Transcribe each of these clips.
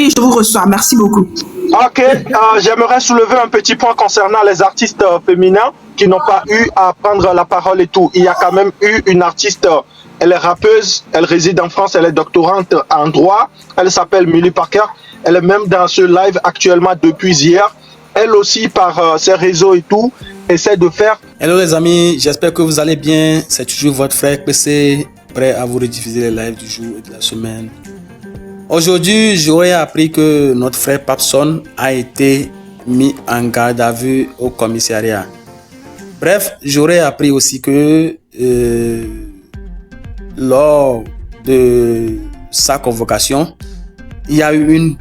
Oui, je vous reçois. Merci beaucoup. Ok, j'aimerais soulever un petit point concernant les artistes féminins qui n'ont pas eu à prendre la parole et tout. Il y a quand même eu une artiste, elle est rappeuse, elle réside en France, elle est doctorante en droit, elle s'appelle Millie Parker, elle est même dans ce live actuellement depuis hier. Elle aussi, par ses réseaux et tout, essaie de faire... Hello les amis, j'espère que vous allez bien. C'est toujours votre frère PC, prêt à vous rediffuser les lives du jour et de la semaine. Aujourd'hui, j'aurais appris que notre frère Papson a été mis en garde à vue au commissariat. Bref, j'aurais appris aussi que lors de sa convocation, il y a eu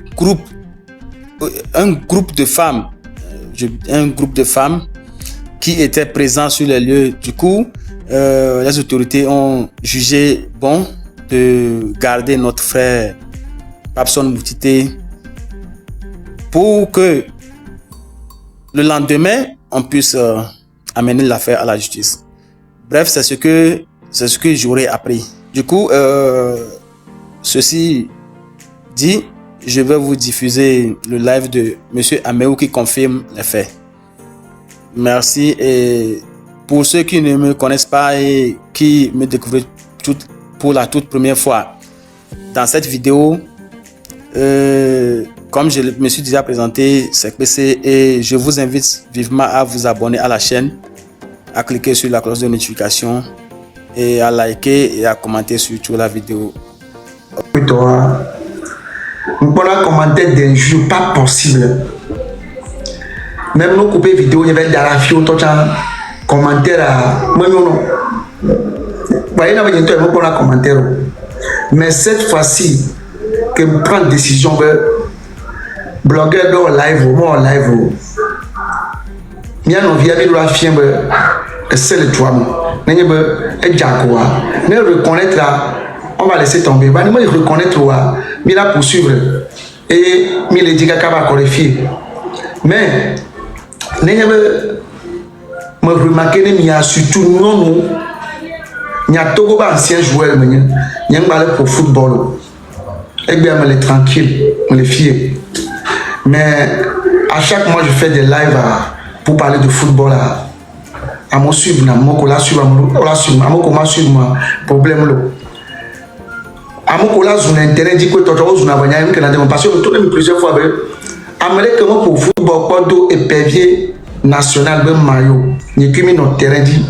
un groupe de femmes qui étaient présents sur les lieux. Du coup, les autorités ont jugé bon de garder notre frère Papson Moutité pour que le lendemain, on puisse amener l'affaire à la justice. Bref, c'est ce que j'aurais appris. Du coup, ceci dit, je vais vous diffuser le live de Monsieur Améou qui confirme les faits. Merci. Et pour ceux qui ne me connaissent pas et qui me découvrent pour la toute première fois, dans cette vidéo, comme je me suis déjà présenté, c'est PC et je vous invite vivement à vous abonner à la chaîne, à cliquer sur la cloche de notification et à liker et à commenter surtout la vidéo. On peut commenter d'injures, pas possible. Même nos coupés vidéo, il y avait dans la fille, commentaire à moi non. Voyez là, il y a un commentaire. Mais cette fois-ci, que je prends une décision, blogueur dans live, moi en live, bien on vient de la fille, c'est le toi, n'est pas Jacoua, mais reconnaître là, on va laisser tomber. Bah, moi reconnaître là, mais la poursuivre et mais les dégâts qu'elle va qualifier. Mais n'est pas me remarquer mais il y a surtout non, il y a tout ancien joueur, il y a un balai pour football. Et bien, elle est tranquille, on est fier. Mais à chaque mois, je fais des lives pour parler de football. À mon suivre, à mon collègue suivre, à mon comment suivre, problème. À mon collègue, sur Internet, dit que tu as un Canadien, parce que je tourne plusieurs fois. Amérique, pour football, Porto et Pévier national, ben maillot, ni qui notre terrain dit,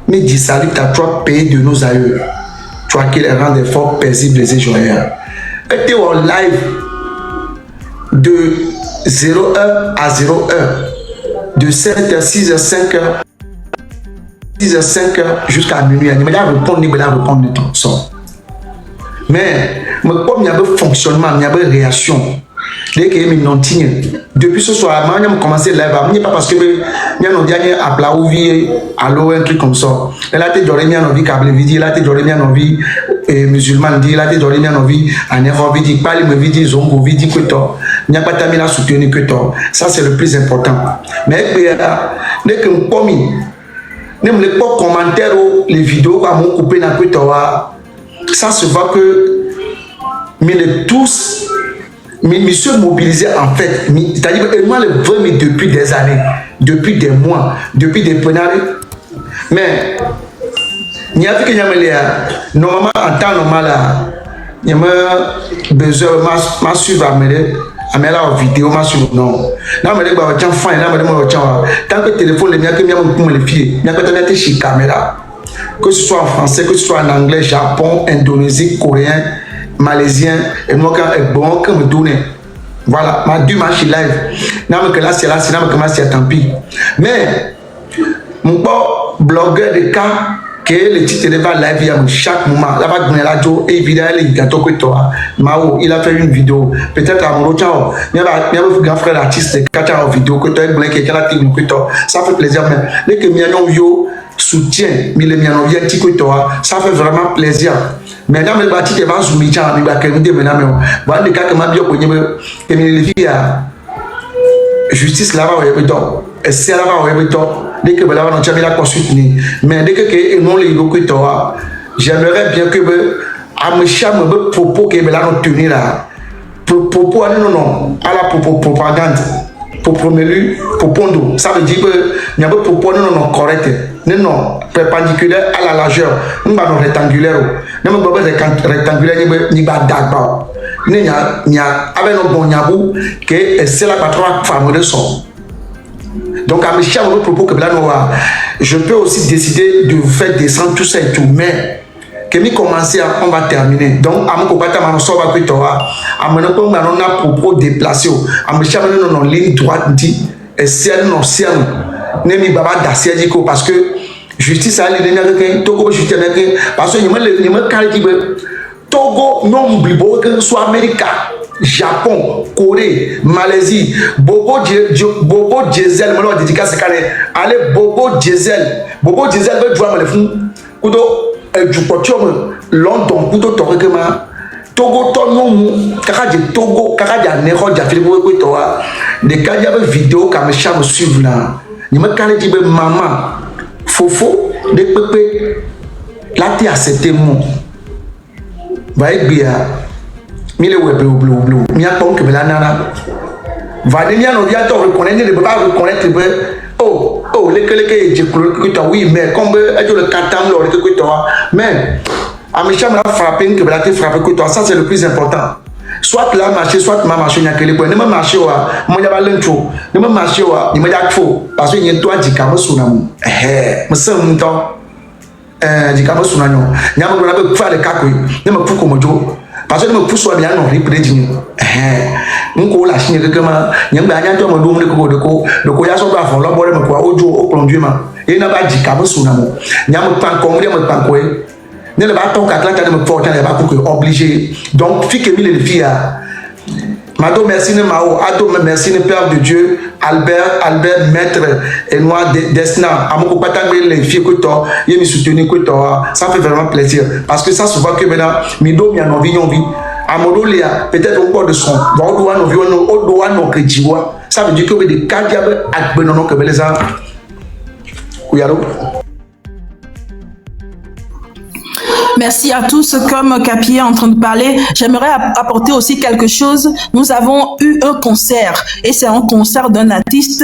mais dit salut à trois pays de nos aïeux. Tu vois qu'il rend des forts paisibles et joyeux. Était en live de 01 à 01, de 7h, 6h, 5h, 6h, 5h jusqu'à minuit. Il m'a répondre, il m'a répondre de ton sort. Mais comme il y a un fonctionnement, il y a une réaction. Dès qu'il y a une nontine, depuis ce soir, je vais commencer live. Ce n'est pas parce que il y a un dernier appel ou un truc comme ça. Elle a été dorée, il y a une vie câble vidéo, elle a été dorée, il y a une vie musulmane, il a été dorée, il y a une vie en Europe, il dit pas les vidéos, zongo, vidéo que toi. Il n'y a pas de temps à soutenir que toi. Ça, c'est le plus important. Mais dès que je commis, ne me pas commentaire les vidéos à mon coupé dans que toi. Ça se voit que mais les tous mais se mobiliser en fait, c'est-à-dire que moi le vrai depuis des années, depuis des mois, depuis des années. Mais il y a vu que normalement en temps normal il y a besoin de suivre à la vidéo, ma suivre non. Là mais les gens font là mais tant que téléphone les miens que me les pieds, il y a que tu chez caméra. Que ce soit en français, que ce soit en anglais, Japon, Indonésie, coréen, malaisien, et moi quand est bon que me donner. Voilà, ma deux matchs live. Non mais que là c'est non mais que c'est tant pis. Mais mon blogueur de cas que le titre de live il y a chaque moment là va donner la radio et vidéo il gâteau que toi. Mao, il a fait une vidéo. Peut-être à mon autre il y a un grand frère artiste qui a fait une vidéo que toi blanc qui a la technique que toi. Ça fait plaisir mais les que miano yo soutien, mais les miano vient petit que toi, ça fait vraiment plaisir. Maintenant, les bâtis qui vont soumettre à la qualité, maintenant, voilà des cas que m'a bien connu, que les filles à justice là-bas, et c'est là-bas, dès que là-bas, on a la consulté. Mais dès que non les locaux, j'aimerais bien que à me chamer propos que là, on tenir là, pour propos, non, à la propagande, pour promelu, pour pondo. Ça veut dire que il y a des propos non corrects, non perpendiculaires à la largeur, non rectangulaire, non rectangulaire, ni pas d'agba. Il y a avec nos bons yabou que c'est la patronne femme de son. Donc à mes chers propos que là je peux aussi décider de vous faire descendre tout ça et tout, mais que mi commencer on va terminer. Donc à mon copain ma so va que toi à mon ko ma on a propos déplacé à mes chers non ligne droite dit et ciel non ciel ne mi baba d'assier dit parce que justice a les derniers Togo justice parce que il me carré qui Togo non blibo que soit Amérique, Japon, Corée, Malaisie, Bobo Diesel, moi dédicace allez Bobo Diesel veut jouer le fou kudo du potium London kudo torikema Togo tonon kaka de Togo kaka de nero ja Philippe ko to de ka ya vidéo ka me cham suivre là ni me kan di be maman fofo de pepe là tu accepté mon va bien mille web bleu mi a pas que la nana va venir no dia to reconnaître ne peut pas reconnaître oh les que je crois oui mais comme le catam le que toi mais Amisha m'a frappé que la te frappé que toi ça c'est le plus important soit là marché soit ma marché n'a que les points ne me marché wa mo ya ba lentro ne me marché wa ni me ya fo parce que y toi dit ka mo suna mo me sem to dit ka mo suna nyo nya mo na be fa le kakwe ne me fu ko mojo parce que me fu so bien non reprendre nko la chine que ma nyamba anya to mo dum de ko ya so ba fon lo bore me ko ojo o plondu ma e na ba dit ka mo suna mo nya mo pan ko mo de mo pan ko ne le bâton qu'Atlanta ne me porte pas pour que obligé donc fi que mille filles Mado merci ne mao ado merci ne père de Dieu Albert maître et noir destin amoko patangbe les filles que toi y me soutenir que toi ça fait vraiment plaisir parce que ça souvent que maintenant mido mi en envie amodolia peut-être encore de son va au doigt no que jiwa ça veut dire que des kadiabe akbenono que les gens kuyaro. Merci à tous. Comme Capi est en train de parler, j'aimerais apporter aussi quelque chose. Nous avons eu un concert et c'est un concert d'un artiste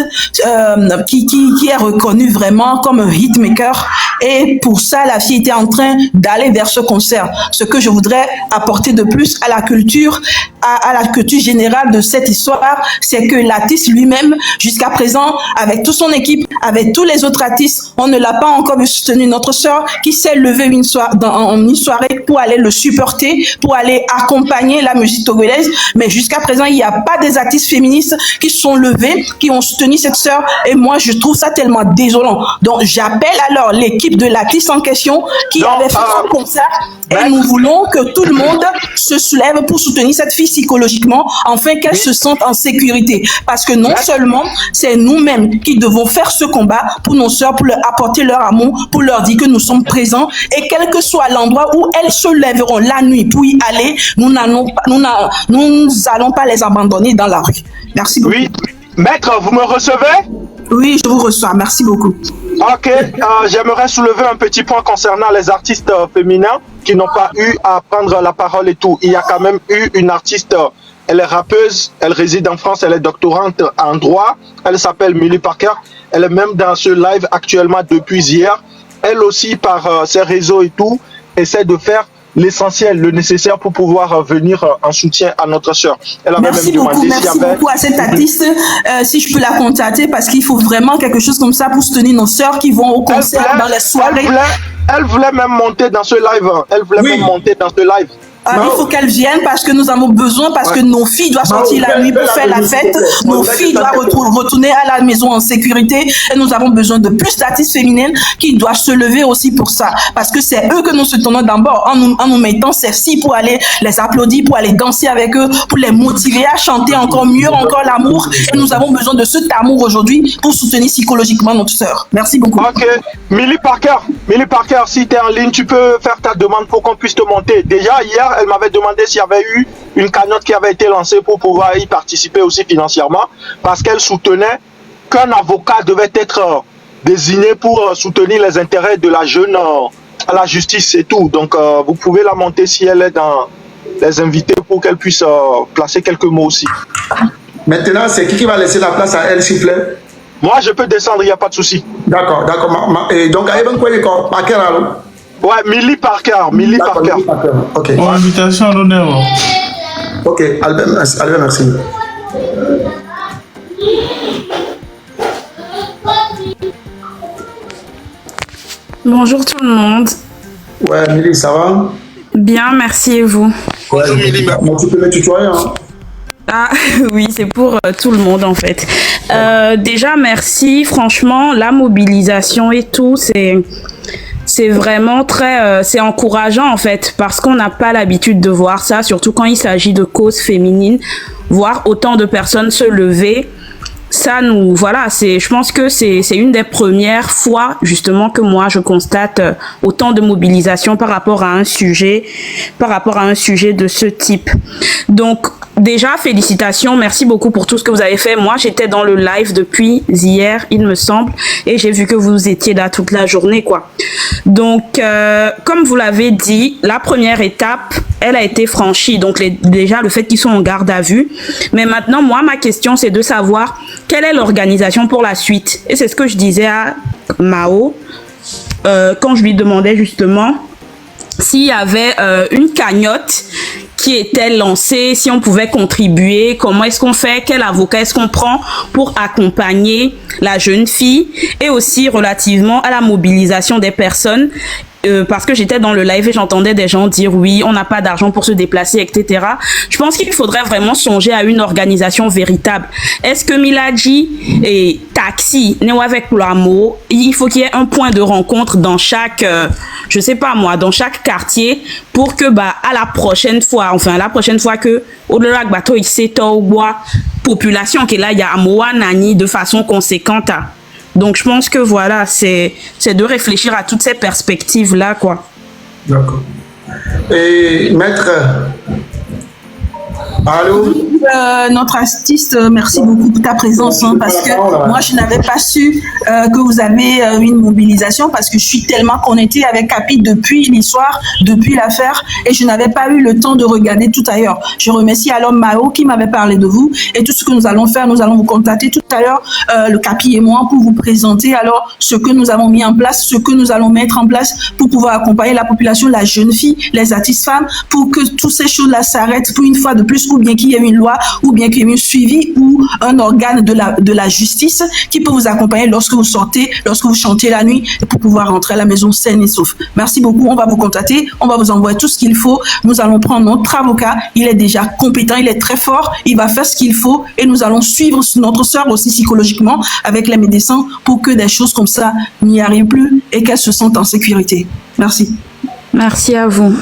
qui est reconnu vraiment comme un hitmaker et pour ça la fille était en train d'aller vers ce concert. Ce que je voudrais apporter de plus à la culture, à la culture générale de cette histoire, c'est que l'artiste lui-même, jusqu'à présent, avec toute son équipe, avec tous les autres artistes, on ne l'a pas encore soutenu. Notre sœur qui s'est levée une soirée pour aller le supporter, pour aller accompagner la musique togolaise. Mais jusqu'à présent, il n'y a pas des artistes féministes qui sont levés, qui ont soutenu cette sœur. Et moi, je trouve ça tellement désolant. Donc, j'appelle alors l'équipe de l'artiste en question qui avait fait son concert. Et nous voulons que tout le monde se soulève pour soutenir cette fille psychologiquement, afin qu'elle se sente en sécurité. Parce que non seulement c'est nous-mêmes qui devons faire ce combat pour nos sœurs, pour leur apporter leur amour, pour leur dire que nous sommes présents et quel que soit l'endroit où elles se lèveront la nuit pour y aller, nous allons pas les abandonner dans la rue. Merci beaucoup. Oui, maître, vous me recevez? Oui, je vous reçois. Merci beaucoup. Ok, j'aimerais soulever un petit point concernant les artistes féminins qui n'ont pas eu à prendre la parole et tout. Il y a quand même eu une artiste, elle est rappeuse, elle réside en France, elle est doctorante en droit, elle s'appelle Millie Parker, elle est même dans ce live actuellement depuis hier. Elle aussi, par ses réseaux et tout, essaie de faire l'essentiel, le nécessaire pour pouvoir venir en soutien à notre sœur. Merci beaucoup à cette artiste. Si je peux la contacter, parce qu'il faut vraiment quelque chose comme ça pour soutenir nos sœurs qui vont au concert dans les soirées. Elle voulait même monter dans ce live. Elle voulait même monter dans ce live. Il faut qu'elle vienne parce que nous avons besoin, parce que nos filles doivent sortir la nuit pour faire la fête, nos filles doivent retourner à la maison en sécurité et nous avons besoin de plus d'artistes féminines qui doivent se lever aussi pour ça, parce que c'est eux que nous soutenons d'abord en nous mettant celles-ci pour aller les applaudir, pour aller danser avec eux, pour les motiver à chanter encore mieux, encore l'amour, et nous avons besoin de cet amour aujourd'hui pour soutenir psychologiquement notre sœur. Merci beaucoup. Ok, Millie Parker, si tu es en ligne, tu peux faire ta demande pour qu'on puisse te monter. Déjà hier, elle m'avait demandé s'il y avait eu une cagnotte qui avait été lancée pour pouvoir y participer aussi financièrement, parce qu'elle soutenait qu'un avocat devait être désigné pour soutenir les intérêts de la jeune à la justice et tout. Donc vous pouvez la monter si elle est dans les inviter pour qu'elles puissent placer quelques mots aussi. Maintenant, c'est qui va laisser la place à elle, s'il vous plaît? Moi, je peux descendre, il n'y a pas de souci. D'accord. Et donc, par quel alors? Ouais, Millie Parker. Ok. Bon, invitation à l'honneur. Ok, Albert, merci. Bonjour tout le monde. Ouais, Millie, ça va? Bien, merci et vous? Bonjour Millie. Tu peux me tutoyer, hein? Ah oui, c'est pour tout le monde en fait. Déjà, merci. Franchement, la mobilisation et tout, c'est vraiment très... c'est encourageant en fait, parce qu'on n'a pas l'habitude de voir ça, surtout quand il s'agit de causes féminines. Voir autant de personnes se lever, ça nous... Voilà, je pense que c'est une des premières fois justement que moi je constate autant de mobilisation par rapport à un sujet de ce type. Donc, déjà, félicitations, merci beaucoup pour tout ce que vous avez fait. Moi, j'étais dans le live depuis hier, il me semble, et j'ai vu que vous étiez là toute la journée, quoi. Donc, comme vous l'avez dit, la première étape, elle a été franchie. Donc, déjà, le fait qu'ils sont en garde à vue. Mais maintenant, moi, ma question, c'est de savoir quelle est l'organisation pour la suite. Et c'est ce que je disais à Mao quand je lui demandais justement s'il y avait une cagnotte qui était lancée, si on pouvait contribuer, comment est-ce qu'on fait, quel avocat est-ce qu'on prend pour accompagner la jeune fille, et aussi relativement à la mobilisation des personnes. Parce que j'étais dans le live et j'entendais des gens dire oui, on n'a pas d'argent pour se déplacer, etc. Je pense qu'il faudrait vraiment songer à une organisation véritable. Est-ce que Miladji et Taxi, Néo avec Plamo, il faut qu'il y ait un point de rencontre dans chaque, je sais pas moi, dans chaque quartier pour que à la prochaine fois que au-delà de bateau il s'étend population qui est là, il y a Amoa Nani de façon conséquente. Donc, je pense que voilà, c'est de réfléchir à toutes ces perspectives-là, quoi. D'accord. Et maître, allô? Notre artiste, merci beaucoup pour ta présence, hein, parce que moi, je n'avais pas su que vous avez une mobilisation, parce que je suis tellement connectée avec Capi depuis l'histoire, depuis l'affaire, et je n'avais pas eu le temps de regarder tout ailleurs. Je remercie alors Mao qui m'avait parlé de vous, et tout ce que nous allons faire, nous allons vous contacter tout à l'heure, le Capi et moi, pour vous présenter alors ce que nous avons mis en place, ce que nous allons mettre en place pour pouvoir accompagner la population, la jeune fille, les artistes femmes, pour que toutes ces choses-là s'arrêtent pour une fois de plus, ou bien qu'il y ait une loi, ou bien qu'il y ait un suivi ou un organe de la justice qui peut vous accompagner lorsque vous sortez, lorsque vous chantez la nuit, pour pouvoir rentrer à la maison saine et sauf. Merci beaucoup, on va vous contacter, on va vous envoyer tout ce qu'il faut. Nous allons prendre notre avocat, il est déjà compétent, il est très fort, il va faire ce qu'il faut, et nous allons suivre notre sœur aussi psychologiquement avec les médecins pour que des choses comme ça n'y arrivent plus et qu'elle se sente en sécurité. Merci. Merci à vous.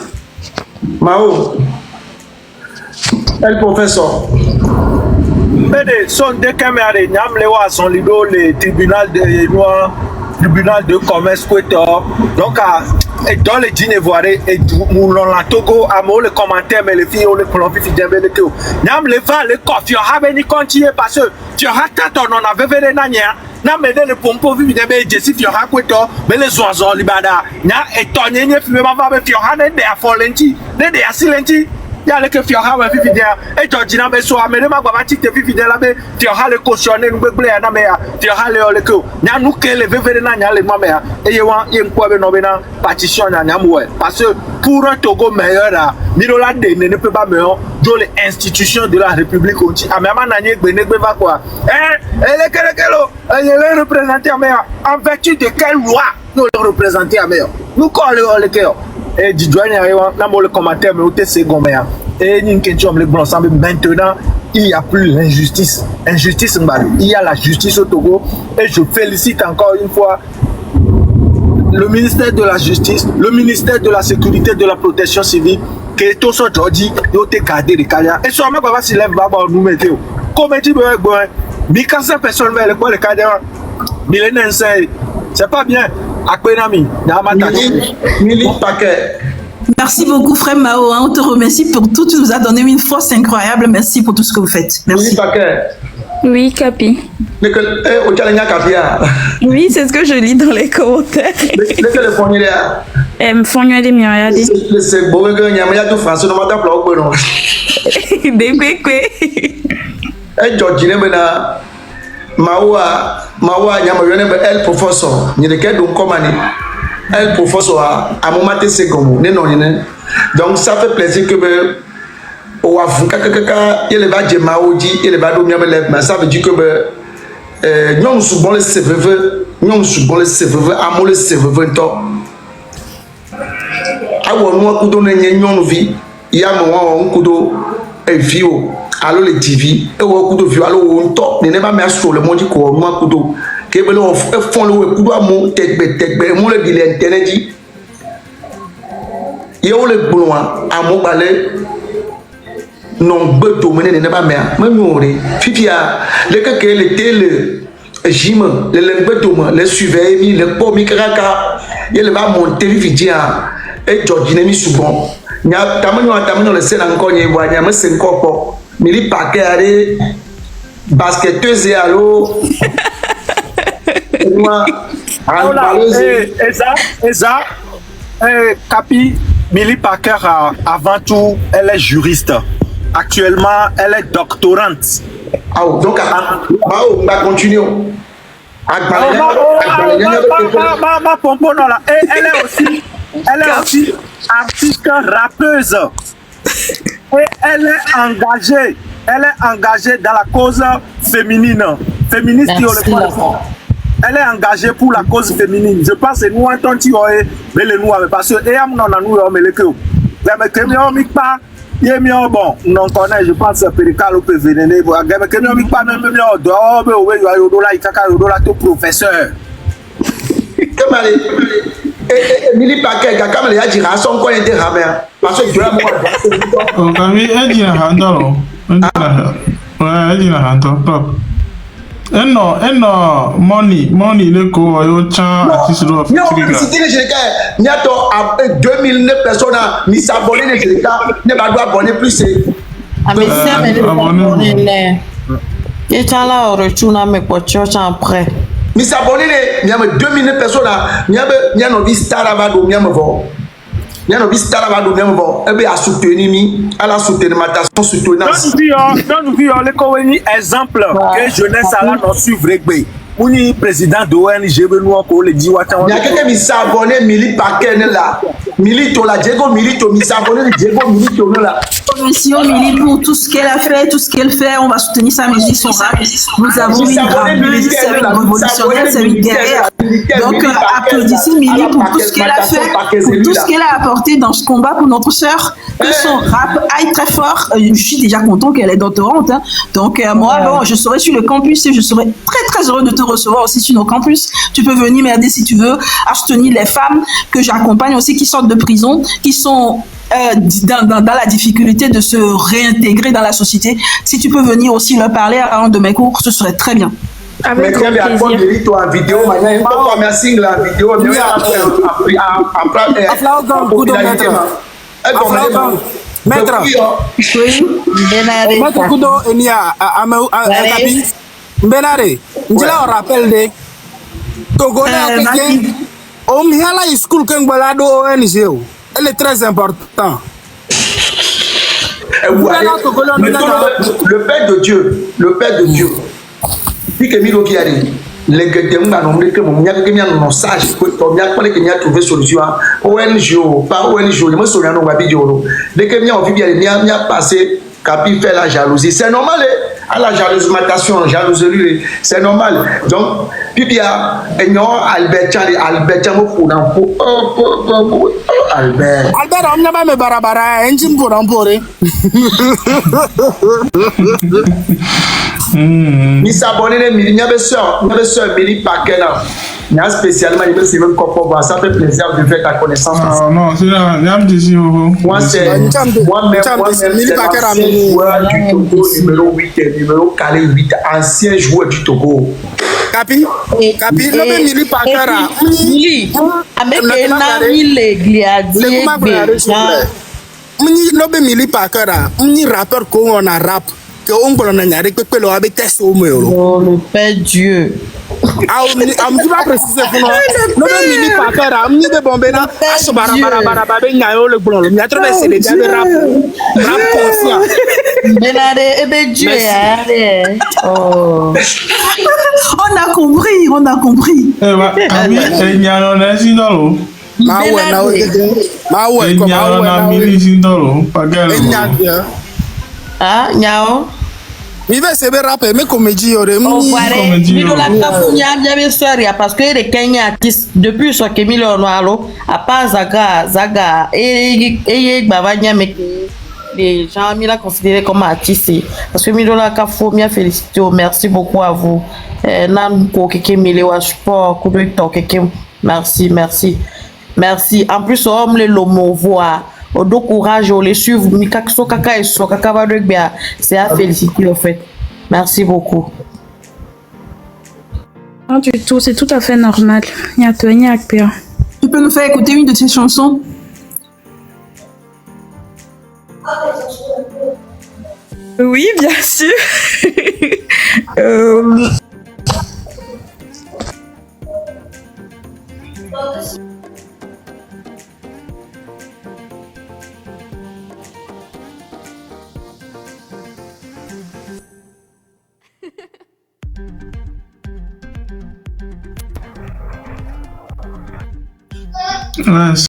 Mao, el professeur. Mais son deux caméras, son le tribunal de commerce donc dans les dîners voilés et moulon la Togo à le commentaire mais les filles ont le colon fifi d'embe le tout n'am le va le coffre have ni continuer parce que tu as tant on avait fait nania n'a mais le pompo fifi d'embe Jesse tu as quoi mais les oiseaux libada n'a et tonné ne fume ma va tu as ne à folenti ne à silenti ya le que tu as un fifi et tu n'as pas so amène ma babati te fifi de la be tu as le cautionner nous blé na me tu as le que n'a nous que le vevere na nya le mama et yewa yem ko be no be na partition na nya mwe parce que pour un Togo meilleur là mirola de ne peut pas meilleur dans les institutions de la République on dit amama na nye gbe ne gbe va quoi le kelekelo le représenter en vertu de quelle loi nous le représenter à meilleur nous colle le cœur et du douane n'a pas le commentaire mais au TC Gomea et une question le bon ensemble maintenant il n'y a plus l'injustice il y a la justice au Togo et je félicite encore une fois le ministère de la justice, le ministère de la sécurité de la protection civile que tout ça aujourd'hui doit être gardé les carrières et sûrement va se lever va nous mettre comme dit bon 1500 personnes vers le quoi le carrière millénaire c'est pas bien. Merci beaucoup, frère Mao. On te remercie pour tout. Tu nous as donné une force incroyable. Merci pour tout ce que vous faites. Merci. Oui, Capi. Oui, c'est ce que je lis dans les commentaires. Mfonyo de miayade. C'est bon que n'y a pas de français non m'attend pas au bon. De quoi? Et Georgine bena mawa n'y a pas elle professeur. N'y a que donc comme année. Elle professeur à mon matin c'est comme non. Donc ça fait plaisir que au avocat il est va djemaoudi il est va dominer mais ça veut dire que nous sommes bon les seveux amol les seveux to awo no kudo na nye vi ya mo wa kudo evio alo le tv e wo kudo vi alo wo nto ne ba me aso le mo di ko no kudo ke be lo e fon le kudo amu tegbe mo le di le internet di ye wo le gbonwa amu bale non beto mene ne ba me ma nyore fifia le ke le tele Jim, le lengbeto, le suivait, le pomi kraka, il va monter vidia et Georgine mi souvent. Nya tamano le scène encore n'y voit n'y a mais c'est encore mili paquet basketteuse allo. Moi Eza Capi Milly Packer avant tout elle est juriste. Actuellement elle est doctorante. Ah donc on va continuer. Elle est aussi artiste rappeuse et elle est engagée dans la cause féminine féministe. Elle est engagée pour la cause féminine. Je pense que nous entendons mais les nous parce que et amna nous mais le que mais que nous pas bon, non connaît, je pense que Pérical peut venir. Mais que nous pas même dehors, mais oui, il y a professeur. Comment Milly Packer, quand il y a dit son coin de ramène, parce que tu as moi. Kami, elle dit un handle. Elle dit un handle. Money, le co, yo chan, artiste de non, c'était le Génégal. Il y a 2000 personnes qui s'abonnent au Génégal. Ne va pas abonner plus. Ah, mais ça, mais abonner. Et tu as là, retourne à mes potes après. Mais s'abonner, il y a 2000 personnes. Il y a nos vies star à Vado, il y a nos vies star à Vado, il y a nos vies. Et bien, à soutenir, à la soutenir, à soutenir. Nous vivons les exemple que jeunesse à la non suivre. Mouni président de l'ONG nous encore le dit. Il y a quelqu'un qui s'abonne Milly Packer là. Milito là, Diego Milito, mi s'abonne Diego Milito là. Merci Milly pour tout ce qu'elle a fait, tout ce qu'elle fait. On va soutenir sa musique, son rap. Nous avons une rappeuse, c'est une révolutionnaire, c'est une guerrière. Donc applaudissez Milly pour tout ce qu'elle a fait, pour tout ce qu'elle a apporté dans ce combat pour notre sœur. Que son rap aille très fort. Je suis déjà content qu'elle est doctorante. Hein. Donc moi, bon, je serai sur le campus et je serai très heureux de te recevoir aussi sur nos campus. Tu peux venir m'aider si tu veux à soutenir les femmes que j'accompagne aussi qui sortent de prison, qui sont dans la difficulté de se réintégrer dans la société. Si tu peux venir aussi leur parler à un de mes cours, ce serait très bien. Avec grand plaisir. En vidéo, merci la vidéo. Maître, Kudo Enia, Benare, Njela on rappelle de Togolais, Omihala School Kengbalado ONG, elle est très importante. Le Père de Dieu, puis que Milo qui arrive. Les gars nombreux que mon yaka kenya non sage ko to bien parler que nya trouver solution ONG pas ONG je me souviens non wabi joro les que nya on vit bien nya passer capi fait la jalousie c'est normal à la jalousie c'est normal donc puis bien non Albert mo funa Albert on n'a pas me barabara engine pour emporter mi s'abonner Milly nya be sœur Milly Packer là nya spécialement il veut suivre Coco ça fait plaisir de faire ta connaissance. Ah non c'est là n'am disi moi Milly Packer joueur du Togo numéro 8 numéro calé 8 ancien joueur du Togo. Capi le Milly Packer Milly avec un ami Milly Packer rappeur qu'on a rap que on peut en aller que le habiter au mur. Oh le Père Dieu. Tu vas préciser pour nous. Non, non, mini papa, amni de bombena. Aso bara be nyayo le blon. Mi atre c'est les diabe rap conscient. Benade ebe Dieu. Oh. On a compris, on a compris. Ami, enyano na sindolo. Mawe na mawe Enyano na mili sindolo. Pagalo. Ah, nyao. Mi va se be rap mais comédie yore. Oh, pare. Mi do la kafunya bien soirée parce que les Kenya artistes depuis ce que mi lo noalo à part Zaga et Bavanya mais les gens mi la considéré comme artiste parce que mi do la kafu mi a félicité merci beaucoup à vous. Nan ko keke mi le wa sport ko do to keke merci. Merci. En plus, on me le voit. Au dos courage, on les suivre. C'est à féliciter, en fait. Merci beaucoup. Non, du tout, c'est tout à fait normal. Tu peux nous faire écouter une de tes chansons? Oui, bien sûr. Ouais,